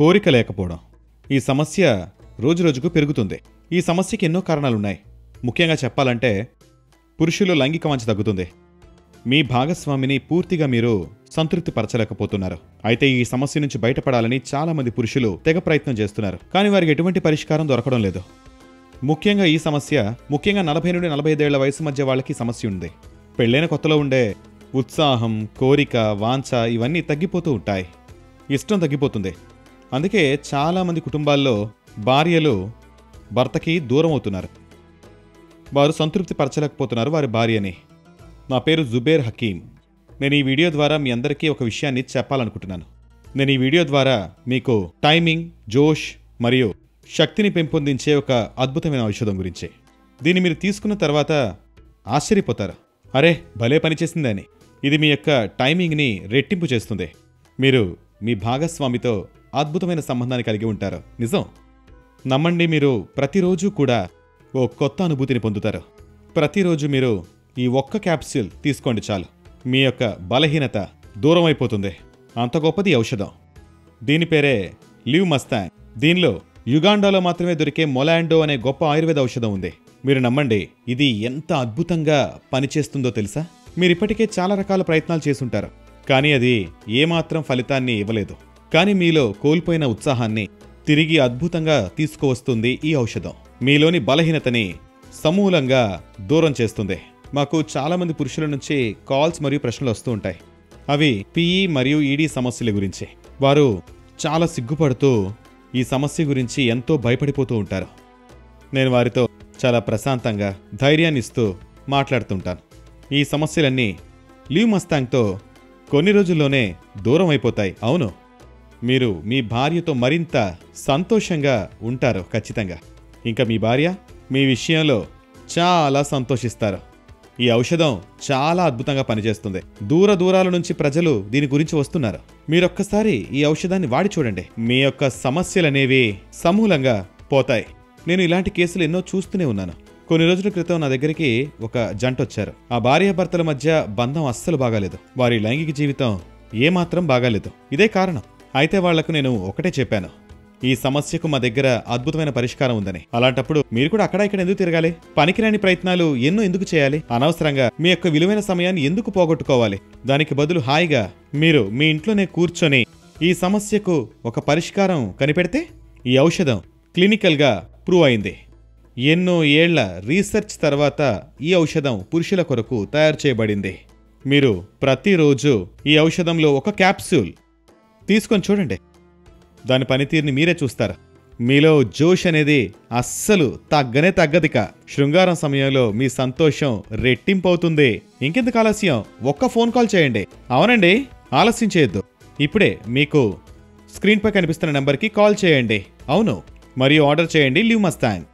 కోరిక లేకపోవడం. ఈ సమస్య రోజురోజుకు పెరుగుతుంది. ఈ సమస్యకి ఎన్నో కారణాలున్నాయి. ముఖ్యంగా చెప్పాలంటే పురుషులు లైంగిక వాంఛ తగ్గుతుంది. మీ భాగస్వామిని పూర్తిగా మీరు సంతృప్తి పరచలేకపోతున్నారు. అయితే ఈ సమస్య నుంచి బయటపడాలని చాలామంది పురుషులు తెగ ప్రయత్నం చేస్తున్నారు. కానీ వారికి ఎటువంటి పరిష్కారం దొరకడం లేదు. ముఖ్యంగా ఈ సమస్య 40 నుండి 45 ఏళ్ల వయసు మధ్య వాళ్ళకి సమస్య ఉంది. పెళ్ళైన కొత్తలో ఉండే ఉత్సాహం, కోరిక, వాంఛ ఇవన్నీ తగ్గిపోతూ ఉంటాయి. ఇష్టం తగ్గిపోతుంది. అందుకే చాలామంది కుటుంబాల్లో భార్యలు భర్తకి దూరం అవుతున్నారు. వారు సంతృప్తి పరచలేకపోతున్నారు వారి భార్యని. నా పేరు జుబేర్ హకీం. నేను ఈ వీడియో ద్వారా మీ అందరికీ ఒక విషయాన్ని చెప్పాలనుకుంటున్నాను. నేను ఈ వీడియో ద్వారా మీకు టైమింగ్, జోష్ మరియు శక్తిని పెంపొందించే ఒక అద్భుతమైన ఔషధం గురించి. దీన్ని మీరు తీసుకున్న తర్వాత ఆశ్చర్యపోతారు. అరే భలే పనిచేసిందని. ఇది మీ యొక్క టైమింగ్ని రెట్టింపు చేస్తుంది. మీరు మీ భాగస్వామితో అద్భుతమైన సంబంధాన్ని కలిగి ఉంటారు. నిజం, నమ్మండి. మీరు ప్రతిరోజు కూడా ఓ కొత్త అనుభూతిని పొందుతారు. ప్రతిరోజు మీరు ఈ ఒక్క క్యాప్సూల్ తీసుకోండి చాలు. మీ యొక్క బలహీనత దూరం అయిపోతుంది. అంత గొప్పది ఔషధం. దీని పేరే లివ్ మస్తాంగ్. దీనిలో యుగాండాలో మాత్రమే దొరికే మొలాండో అనే గొప్ప ఆయుర్వేద ఔషధం ఉంది. మీరు నమ్మండి, ఇది ఎంత అద్భుతంగా పనిచేస్తుందో తెలుసా? మీరిప్పటికే చాలా రకాల ప్రయత్నాలు చేసుంటారు, కానీ అది ఏమాత్రం ఫలితాన్ని ఇవ్వలేదు. కానీ మీలో కోల్పోయిన ఉత్సాహాన్ని తిరిగి అద్భుతంగా తీసుకువస్తుంది ఈ ఔషధం. మీలోని బలహీనతని సమూలంగా దూరం చేస్తుంది. మాకు చాలామంది పురుషుల నుంచి కాల్స్ మరియు ప్రశ్నలు వస్తూ ఉంటాయి. అవి పిఈ మరియు ఈడీ సమస్యల గురించి. వారు చాలా సిగ్గుపడుతూ ఈ సమస్య గురించి ఎంతో భయపడిపోతూ ఉంటారు. నేను వారితో చాలా ప్రశాంతంగా ధైర్యాన్ని ఇస్తూ మాట్లాడుతుంటాను. ఈ సమస్యలన్నీ లివ్ మస్తాంగ్తో కొన్ని రోజుల్లోనే దూరం అయిపోతాయి. అవును, మీరు మీ భార్యతో మరింత సంతోషంగా ఉంటారు ఖచ్చితంగా. ఇంకా మీ భార్య మీ విషయంలో చాలా సంతోషిస్తారు. ఈ ఔషధం చాలా అద్భుతంగా పనిచేస్తుంది. దూరాల నుంచి ప్రజలు దీని గురించి వస్తున్నారు. మీరొక్కసారి ఈ ఔషధాన్ని వాడి చూడండి. మీ యొక్క సమస్యలనేవి సమూలంగా పోతాయి. నేను ఇలాంటి కేసులు ఎన్నో చూస్తూనే ఉన్నాను. కొన్ని రోజుల క్రితం నా దగ్గరికి ఒక జంట వచ్చారు. ఆ భార్యాభర్తల మధ్య బంధం అస్సలు బాగాలేదు. వారి లైంగిక జీవితం ఏమాత్రం బాగాలేదు. ఇదే కారణం. అయితే వాళ్లకు నేను ఒకటే చెప్పాను, ఈ సమస్యకు మా దగ్గర అద్భుతమైన పరిష్కారం ఉందని. అలాంటప్పుడు మీరు కూడా అక్కడ ఇక్కడ ఎందుకు తిరగాలి? పనికిరాని ప్రయత్నాలు ఎన్నో ఎందుకు చేయాలి? అనవసరంగా మీ యొక్క విలువైన సమయాన్ని ఎందుకు పోగొట్టుకోవాలి? దానికి బదులు హాయిగా మీరు మీ ఇంట్లోనే కూర్చొని ఈ సమస్యకు ఒక పరిష్కారం కనిపెడితే ఈ ఔషధం క్లినికల్గా ప్రూవ్ అయింది. ఎన్నో ఏళ్ల రీసెర్చ్ తర్వాత ఈ ఔషధం పురుషుల కొరకు తయారు చేయబడింది. మీరు ప్రతిరోజు ఈ ఔషధంలో ఒక క్యాప్సూల్ తీసుకొని చూడండి. దాని పనితీరుని మీరే చూస్తారు. మీలో జోష్ అనేది అస్సలు తగ్గదిక. శృంగారం సమయంలో మీ సంతోషం రెట్టింపవుతుంది. ఇంకెందుకు ఆలస్యం? ఒక్క ఫోన్ కాల్ చేయండి. అవునండి, ఆలస్యం చేయొద్దు. ఇప్పుడే మీకు స్క్రీన్పై కనిపిస్తున్న నెంబర్కి కాల్ చేయండి. అవును, మరియు ఆర్డర్ చేయండి లివ్ మస్తాంగ్.